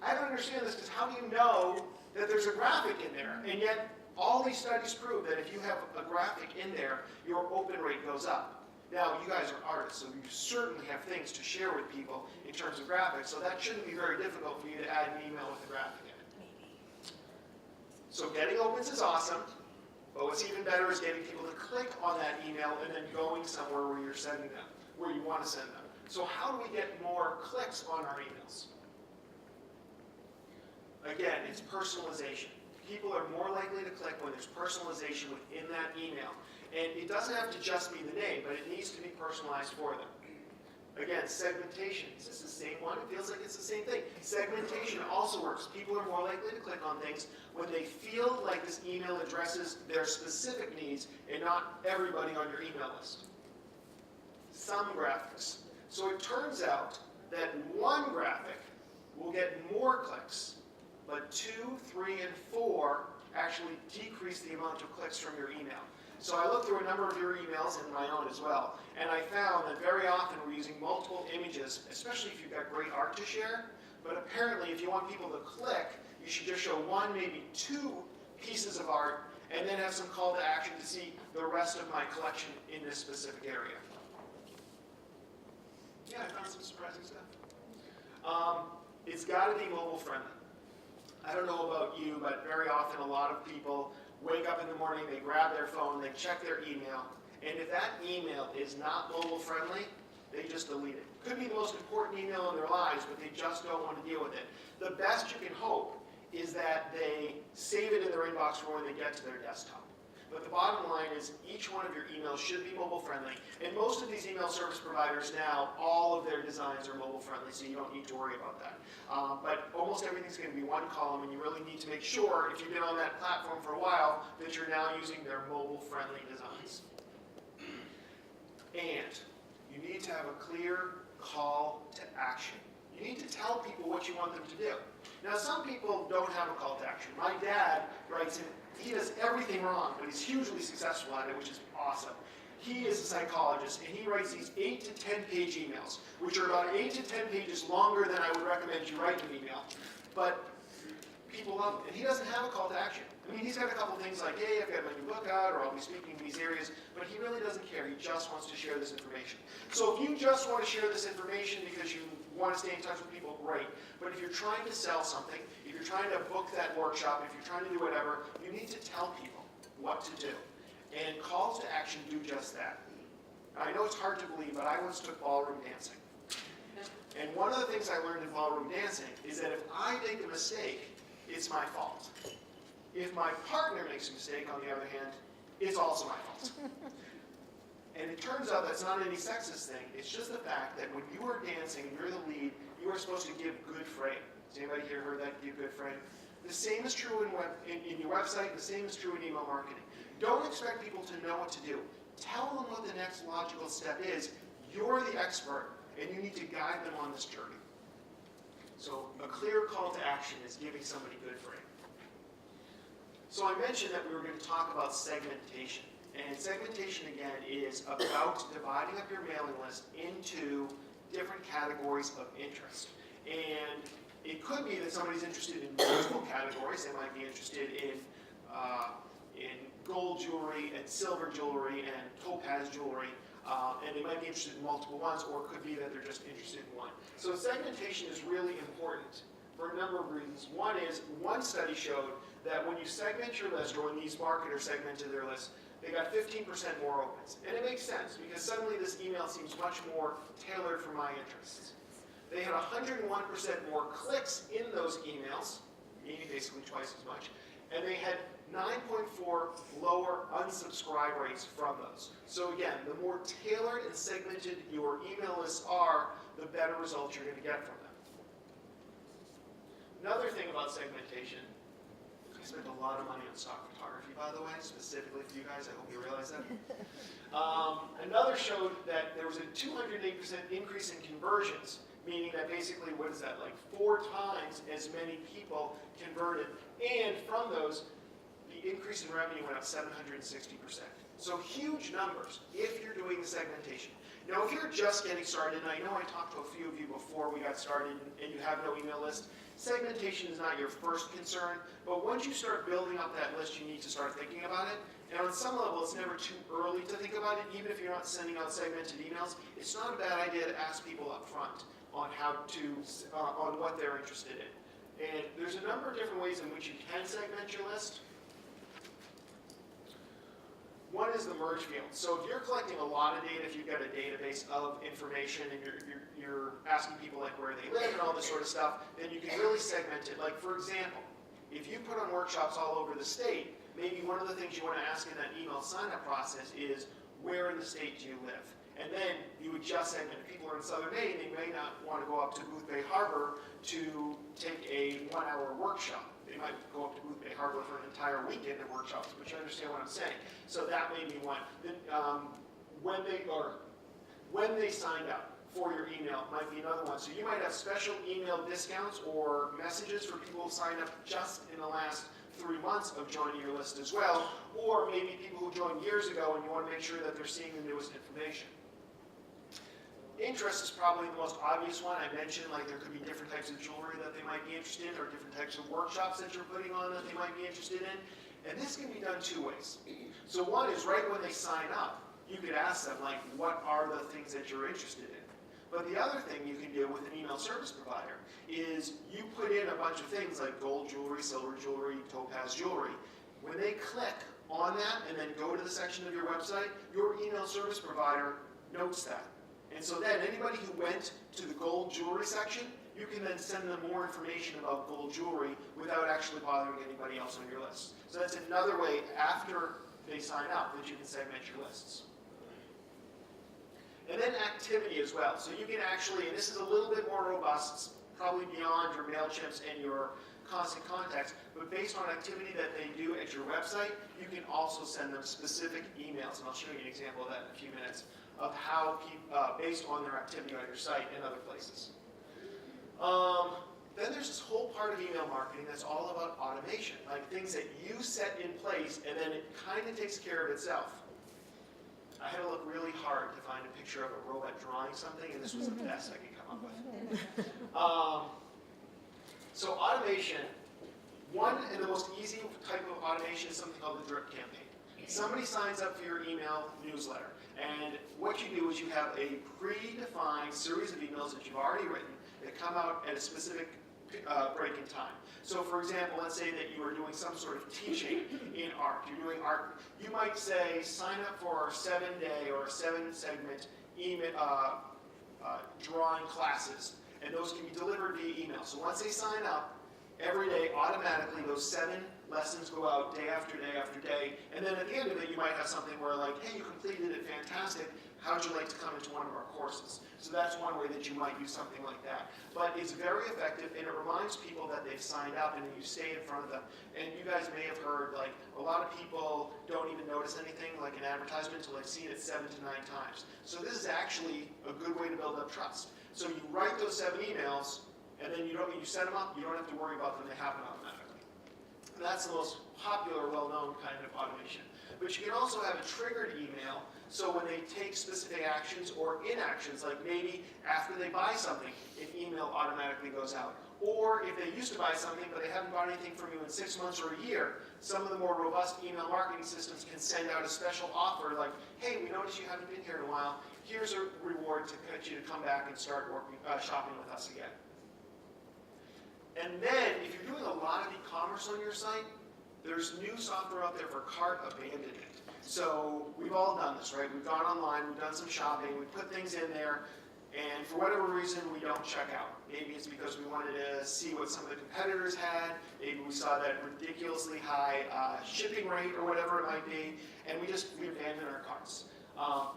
I don't understand this, because how do you know that there's a graphic in there? And yet, all these studies prove that if you have a graphic in there, your open rate goes up. Now, you guys are artists, so you certainly have things to share with people in terms of graphics, so that shouldn't be very difficult for you to add an email with a graphic in it. So getting opens is awesome, but what's even better is getting people to click on that email and then going somewhere where you're sending them, where you want to send them. So how do we get more clicks on our emails? Again, it's personalization. People are more likely to click when there's personalization within that email. And it doesn't have to just be the name, but it needs to be personalized for them. Again, segmentation. Is this the same one? It feels like it's the same thing. Segmentation also works. People are more likely to click on things when they feel like this email addresses their specific needs and not everybody on your email list. Some graphics. So it turns out that one graphic will get more clicks, but 2, 3, and 4 actually decrease the amount of clicks from your email. So I looked through a number of your emails and my own as well, and I found that very often we're using multiple images, especially if you've got great art to share, but apparently if you want people to click, you should just show 1, maybe 2 pieces of art, and then have some call to action to see the rest of my collection in this specific area. Yeah, I found some surprising stuff. It's got to be mobile friendly. I don't know about you, but very often a lot of people wake up in the morning, they grab their phone, they check their email, and if that email is not mobile friendly, they just delete it. Could be the most important email in their lives, but they just don't want to deal with it. The best you can hope is that they save it in their inbox for when they get to their desktop. But the bottom line is each one of your emails should be mobile friendly. And most of these email service providers now, all of their designs are mobile friendly, so you don't need to worry about that. But almost everything's going to be one column, and you really need to make sure, if you've been on that platform for a while, that you're now using their mobile friendly designs. And you need to have a clear call to action. You need to tell people what you want them to do. Now, some people don't have a call to action. My dad writes in, he does everything wrong, but he's hugely successful at it, which is awesome. He is a psychologist, and he writes these 8 to 10 page emails, which are about 8 to 10 pages longer than I would recommend you write an email. But people love it. And he doesn't have a call to action. I mean, he's got a couple things like, hey, I've got my new book out, or I'll be speaking in these areas, but he really doesn't care. He just wants to share this information. So if you just want to share this information because you want to stay in touch with people, great. But if you're trying to sell something, if you're trying to book that workshop, if you're trying to do whatever, you need to tell people what to do. And calls to action do just that. I know it's hard to believe, but I once took ballroom dancing. And one of the things I learned in ballroom dancing is that if I make a mistake, it's my fault. If my partner makes a mistake, on the other hand, it's also my fault. And it turns out that's not any sexist thing. It's just the fact that when you are dancing and you're the lead, you are supposed to give good frame. Has anybody here heard that, give good frame? The same is true in your website. The same is true in email marketing. Don't expect people to know what to do. Tell them what the next logical step is. You're the expert, and you need to guide them on this journey. So a clear call to action is giving somebody good frame. So I mentioned that we were going to talk about segmentation. And segmentation, again, is about dividing up your mailing list into different categories of interest. And it could be that somebody's interested in multiple categories. They might be interested in gold jewelry and silver jewelry and topaz jewelry, and they might be interested in multiple ones, or it could be that they're just interested in one. So segmentation is really important for a number of reasons. One is, one study showed that when you segment your list, or when these marketers segmented their list, they got 15% more opens. And it makes sense, because suddenly this email seems much more tailored for my interests. They had 101% more clicks in those emails, meaning basically twice as much, and they had 9.4 lower unsubscribe rates from those. So again, the more tailored and segmented your email lists are, the better results you're going to get from them. Another thing about segmentation, I spent a lot of money on stock photography, by the way, specifically for you guys. I hope you realize that. Another showed that there was a 208% increase in conversions, meaning that basically, what is that, like 4 times as many people converted. And from those, the increase in revenue went up 760%. So huge numbers if you're doing the segmentation. Now, if you're just getting started, and I know I talked to a few of you before we got started, and you have no email list, segmentation is not your first concern, but once you start building up that list, you need to start thinking about it. And on some level, it's never too early to think about it, even if you're not sending out segmented emails. It's not a bad idea to ask people up front on how to, on what they're interested in. And there's a number of different ways in which you can segment your list. One is the merge field. So if you're collecting a lot of data, if you've got a database of information and you're asking people like where they live and all this sort of stuff, then you can really segment it. Like for example, if you put on workshops all over the state, maybe one of the things you want to ask in that email sign-up process is, where in the state do you live? And then you would just segment. If people are in Southern Maine, they may not want to go up to Boothbay Harbor to take a 1-hour workshop. They might go up to Boothbay Harbor for an entire weekend of workshops, but you understand what I'm saying. So that may be one. Then, when they signed up for your email might be another one. So you might have special email discounts or messages for people who signed up just in the last 3 months of joining your list as well, or maybe people who joined years ago and you want to make sure that they're seeing the newest information. Interest is probably the most obvious one. I mentioned like there could be different types of jewelry that they might be interested in, or different types of workshops that you're putting on that they might be interested in. And this can be done 2 ways. So one is right when they sign up, you could ask them like, what are the things that you're interested in? But the other thing you can do with an email service provider is you put in a bunch of things like gold jewelry, silver jewelry, topaz jewelry. When they click on that and then go to the section of your website, your email service provider notes that. And so then anybody who went to the gold jewelry section, you can then send them more information about gold jewelry without actually bothering anybody else on your list. So that's another way after they sign up that you can segment your lists. And then activity as well. So you can actually, and this is a little bit more robust, probably beyond your MailChimps and your constant contacts, but based on activity that they do at your website, you can also send them specific emails. And I'll show you an example of that in a few minutes, of how, based on their activity on your site and other places. Then there's this whole part of email marketing that's all about automation, like things that you set in place and then it kind of takes care of itself. I had to look really hard to find a picture of a robot drawing something, and this was the best I could come up with. So automation, one and the most easy type of automation is something called the drip campaign. Somebody signs up for your email newsletter, and what you do is you have a predefined series of emails that you've already written that come out at a specific break in time. So for example, let's say that you are doing some sort of teaching in art. You're doing art. You might say, sign up for our 7-day or 7-segment drawing classes, and those can be delivered via email. So once they sign up, every day, automatically, those 7 lessons go out day after day after day, and then at the end of it, you might have something where like, hey, you completed it, fantastic. How would you like to come into one of our courses? So that's one way that you might use something like that. But it's very effective, and it reminds people that they've signed up, and then you stay in front of them. And you guys may have heard, like, a lot of people don't even notice anything, like an advertisement, until they've seen it 7 to 9 times. So this is actually a good way to build up trust. So you write those 7 emails, and then you set them up, you don't have to worry about them, they happen automatically. And that's the most popular, well-known kind of automation. But you can also have a triggered email, so when they take specific actions or inactions, like maybe after they buy something, an email automatically goes out. Or if they used to buy something, but they haven't bought anything from you in 6 months or a year, some of the more robust email marketing systems can send out a special offer like, hey, we noticed you haven't been here in a while. Here's a reward to get you to come back and start shopping with us again. And then, if you're doing a lot of e-commerce on your site, there's new software out there for cart abandonment. So we've all done this, right? We've gone online, we've done some shopping, we put things in there, and for whatever reason, we don't check out. Maybe it's because we wanted to see what some of the competitors had. Maybe we saw that ridiculously high shipping rate or whatever it might be, and we abandon our carts.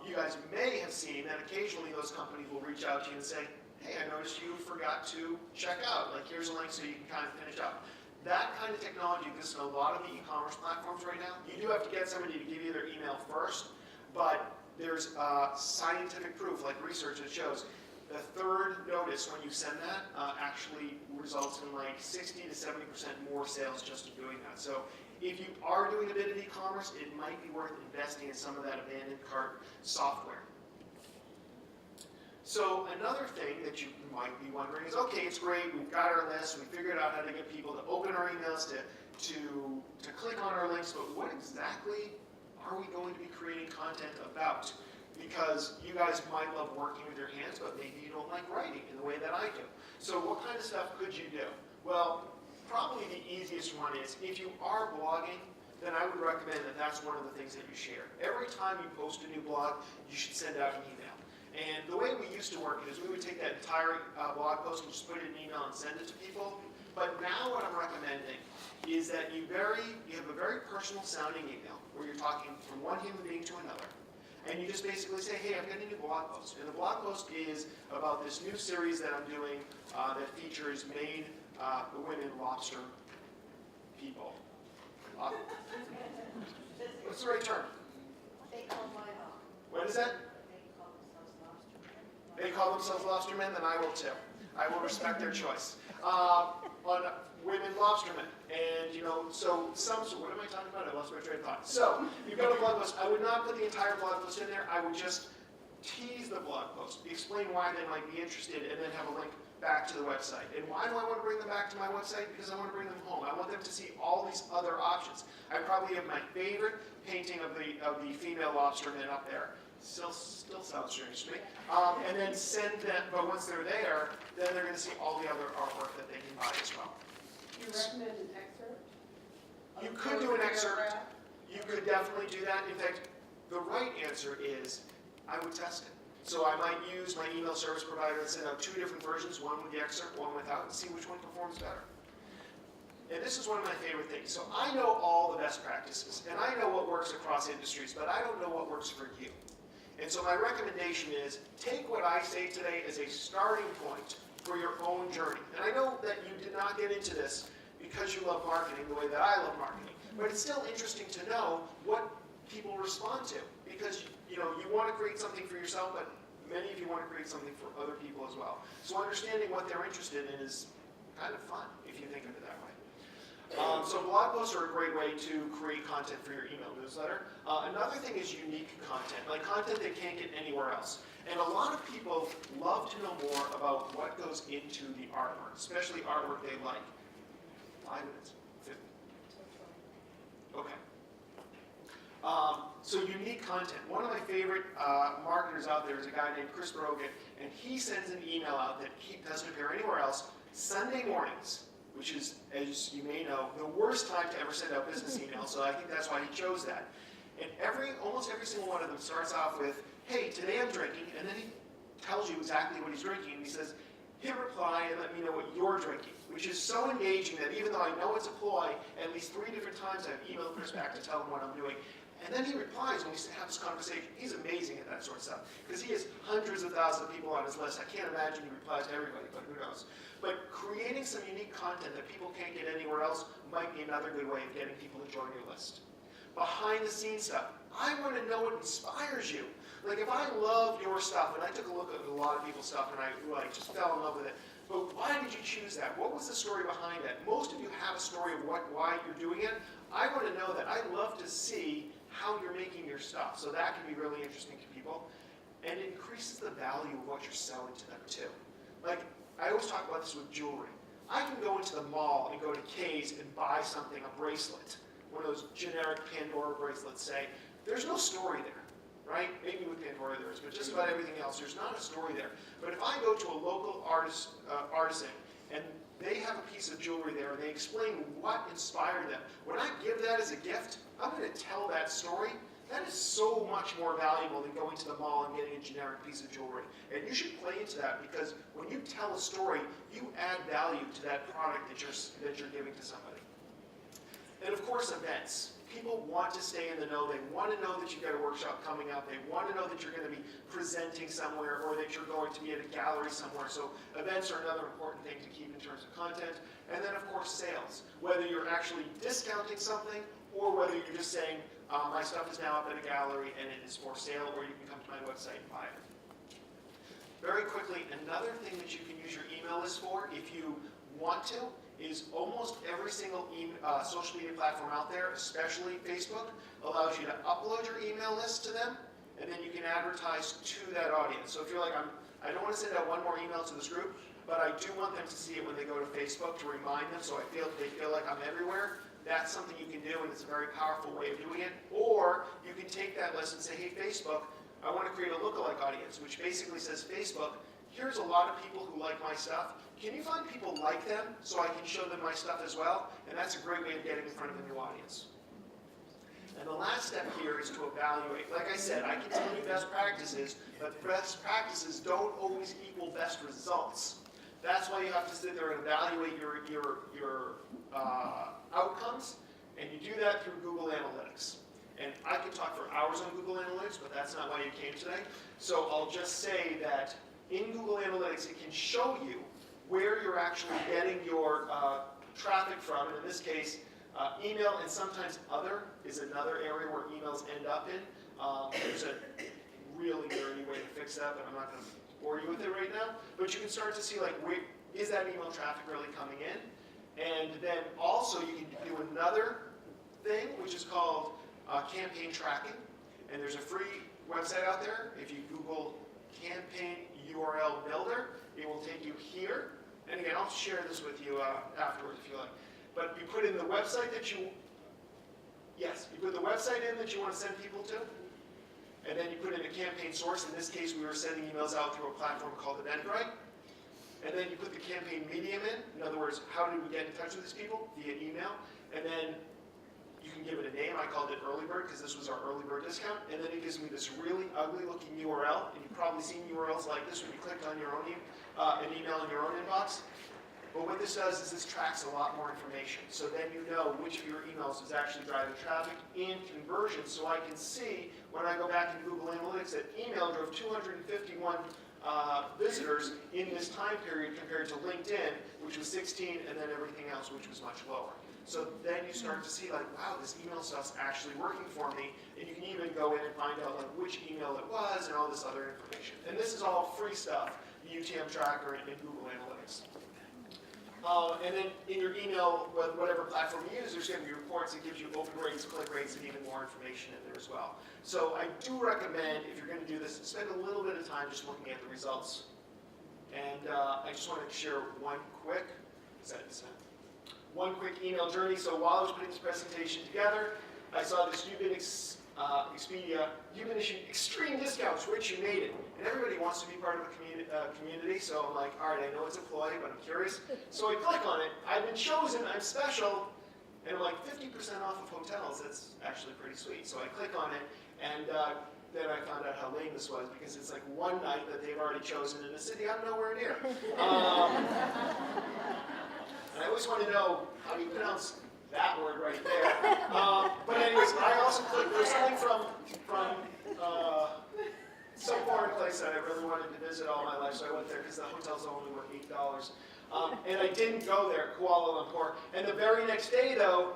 You guys may have seen that occasionally those companies will reach out to you and say, hey, I noticed you forgot to check out. Like, here's a link so you can kind of finish up. That kind of technology exists in a lot of the e-commerce platforms right now. You do have to get somebody to give you their email first, but there's scientific proof, like research that shows the third notice when you send that actually results in like 60 to 70% more sales just in doing that. So if you are doing a bit of e-commerce, it might be worth investing in some of that abandoned cart software. So another thing that you might be wondering is, okay, it's great, we've got our list, we figured out how to get people to open our emails, to click on our links, but what exactly are we going to be creating content about? Because you guys might love working with your hands, but maybe you don't like writing in the way that I do. So what kind of stuff could you do? Well, probably the easiest one is, if you are blogging, then I would recommend that that's one of the things that you share. Every time you post a new blog, you should send out an email. And the way we used to work is we would take that entire blog post and just put it in an email and send it to people. But now what I'm recommending is that you have a very personal sounding email where you're talking from one human being to another. And you just basically say, hey, I've got a new blog post. And the blog post is about this new series that I'm doing that features Maine women lobster people. What's the right term? They call mine off. What is that? They call themselves lobstermen, then I will too. I will respect their choice. On women lobstermen. And, so what am I talking about? I lost my train of thought. So, you've got a blog post. I would not put the entire blog post in there. I would just tease the blog post, explain why they might be interested, and then have a link back to the website. And why do I want to bring them back to my website? Because I want to bring them home. I want them to see all these other options. I probably have my favorite painting of the female lobsterman up there. Still sounds strange to me. And then send them, but once they're there, then they're going to see all the other artwork that they can buy as well. Do you recommend an excerpt? You could do an excerpt. You could definitely do that. In fact, the right answer is I would test it. So I might use my email service provider and send out 2 different versions, one with the excerpt, one without, and see which one performs better. And this is one of my favorite things. So I know all the best practices, and I know what works across industries, but I don't know what works for you. And so my recommendation is take what I say today as a starting point for your own journey. And I know that you did not get into this because you love marketing the way that I love marketing, but it's still interesting to know what people respond to, because you want to create something for yourself, but many of you want to create something for other people as well. So understanding what they're interested in is kind of fun if you think of it that way. So blog posts are a great way to create content for your email newsletter. Another thing is unique content, like content they can't get anywhere else. And a lot of people love to know more about what goes into the artwork, especially artwork they like. 5 minutes, 50. Okay. So unique content. One of my favorite marketers out there is a guy named Chris Brogan, and he sends an email out that doesn't appear anywhere else, Sunday mornings, which is, as you may know, the worst time to ever send out business emails, so I think that's why he chose that. And almost every single one of them starts off with, hey, today I'm drinking, and then he tells you exactly what he's drinking, and he says, hit reply and let me know what you're drinking, which is so engaging that even though I know it's a ploy, at least 3 different times I've emailed Chris back to tell him what I'm doing. And then he replies when we have this conversation. He's amazing at that sort of stuff, because he has hundreds of thousands of people on his list. I can't imagine he replies to everybody, but who knows. But creating some unique content that people can't get anywhere else might be another good way of getting people to join your list. Behind the scenes stuff. I want to know what inspires you. Like if I love your stuff, and I took a look at a lot of people's stuff, and I just fell in love with it. But why did you choose that? What was the story behind that? Most of you have a story of why you're doing it. I want to know that. I love to see how you're making your stuff. So that can be really interesting to people. And it increases the value of what you're selling to them too. Like, I always talk about this with jewelry. I can go into the mall and go to Kay's and buy something, a bracelet, one of those generic Pandora bracelets, say, there's no story there, right? Maybe with Pandora there is, but just about everything else, there's not a story there. But if I go to a local artisan and they have a piece of jewelry there and they explain what inspired them, when I give that as a gift, I'm going to tell that story. That is so much more valuable than going to the mall and getting a generic piece of jewelry. And you should play into that, because when you tell a story, you add value to that product that you're giving to somebody. And of course, events. People want to stay in the know. They want to know that you've got a workshop coming up. They want to know that you're going to be presenting somewhere, or that you're going to be at a gallery somewhere. So events are another important thing to keep in terms of content. And then, of course, sales. Whether you're actually discounting something, or whether you're just saying, my stuff is now up at a gallery and it is for sale, or you can come to my website and buy it. Very quickly, another thing that you can use your email list for, if you want to, is almost every single social media platform out there, especially Facebook, allows you to upload your email list to them, and then you can advertise to that audience. So if you're like, I don't want to send out one more email to this group, but I do want them to see it when they go to Facebook to remind them, so they feel like I'm everywhere. That's something you can do, and it's a very powerful way of doing it. Or you can take that list and say, hey, Facebook, I want to create a lookalike audience, which basically says, Facebook, here's a lot of people who like my stuff. Can you find people like them so I can show them my stuff as well? And that's a great way of getting in front of a new audience. And the last step here is to evaluate. Like I said, I can tell you best practices, but best practices don't always equal best results. That's why you have to sit there and evaluate your outcomes, and you do that through Google Analytics. And I could talk for hours on Google Analytics, but that's not why you came today. So I'll just say that in Google Analytics, it can show you where you're actually getting your traffic from. And in this case, email and sometimes other is another area where emails end up in. There's a really dirty way to fix that, but I'm not going to bore you with it right now. But you can start to see, like, is that email traffic really coming in? And then also you can do another thing, which is called campaign tracking. And there's a free website out there. If you Google campaign URL builder, it will take you here. And again, I'll share this with you afterwards if you like. But you put in the website that you put the website in that you want to send people to. And then you put in a campaign source. In this case, we were sending emails out through a platform called Eventbrite. And then you put the campaign medium in. In other words, how do we get in touch with these people? Via email. And then you can give it a name. I called it Early Bird because this was our Early Bird discount. And then it gives me this really ugly looking URL. And you've probably seen URLs like this when you clicked on your own an email in your own inbox. But what this does is this tracks a lot more information. So then you know which of your emails is actually driving traffic and conversions. So I can see when I go back into Google Analytics that email drove 251 visitors in this time period compared to LinkedIn, which was 16, and then everything else, which was much lower. So then you start to see, like, wow, this email stuff's actually working for me, and you can even go in and find out, like, which email it was and all this other information. And this is all free stuff, the UTM tracker and Google Analytics. And then in your email, whatever platform you use, there's going to be reports that gives you open rates, click rates, and even more information in there as well. So I do recommend, if you're going to do this, spend a little bit of time just looking at the results. And I just wanted to share one quick email journey. So while I was putting this presentation together, I saw this Expedia, you've been issuing extreme discounts, Rich, you made it. And everybody wants to be part of a community, so I'm like, all right, I know it's a ploy, but I'm curious. So I click on it, I've been chosen, I'm special, and I'm like 50% off of hotels. That's actually pretty sweet. So I click on it, and then I found out how lame this was, because it's like one night that they've already chosen in a city I'm nowhere near. And I always want to know, how do you pronounce that word right there? But anyways, I also clicked, there's something from some foreign place that I really wanted to visit all my life, so I went there because the hotel's only worth $8. And I didn't go there, Kuala Lumpur. And the very next day, though,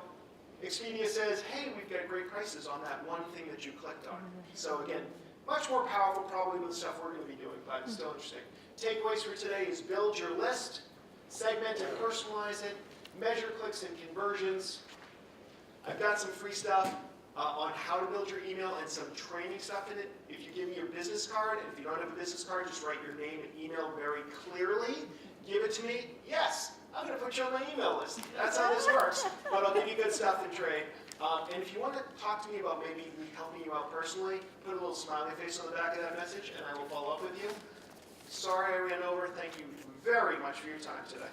Expedia says, hey, we've got great prices on that one thing that you clicked on. So again, much more powerful probably with the stuff we're going to be doing, but it's still interesting. Takeaways for today is build your list, segment and personalize it, measure clicks and conversions. I've got some free stuff on how to build your email and some training stuff in it. If you give me your business card, and if you don't have a business card, just write your name and email very clearly. Give it to me. Yes, I'm going to put you on my email list. That's how this works. But I'll give you good stuff in trade. And if you want to talk to me about maybe me helping you out personally, put a little smiley face on the back of that message, and I will follow up with you. Sorry I ran over. Thank you very much for your time today.